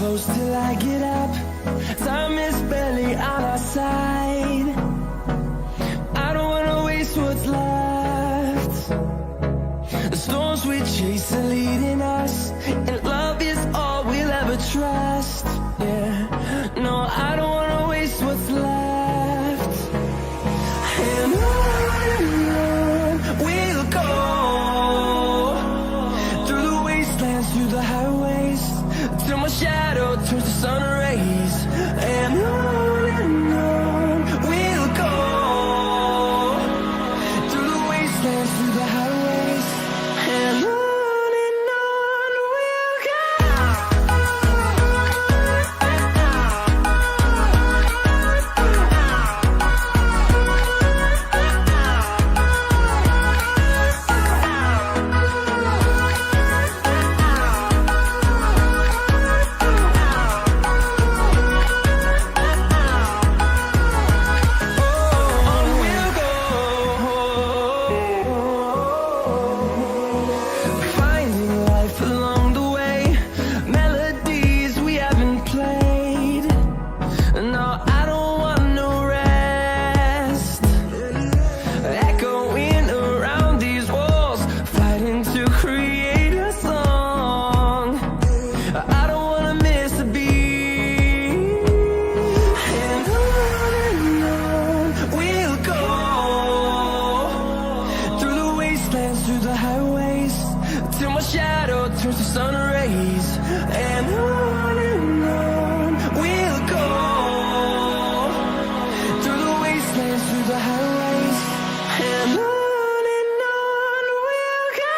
close till I get up. Time is barely on our side. I don't wanna waste what's left. The storms we chase are leading us, and love is all we'll ever trust. Yeah, no, I don't wanna waste what's left. And on we'll go, through the wastelands, through the highways, till my shadow turns to sun rays. And on we'll go, through the wastelands, through the highways, and on we'll go. Finding life along the way, melodies we haven't played. No, I don't want no rest. Echoing around these walls, fighting to create a song. I don't wanna miss a beat. And on we'll go, through the wastelands, through the highways, till my shadow turns to sun rays. And on we'll go, through the wastelands, through the highways, and on we'll go.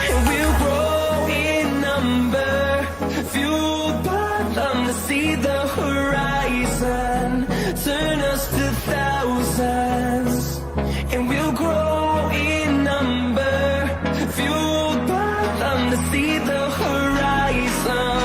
And we'll grow in number, fueled by them to see the horizon, turn us to thousands. And we'll grow in number, fueled by them to see the horizon.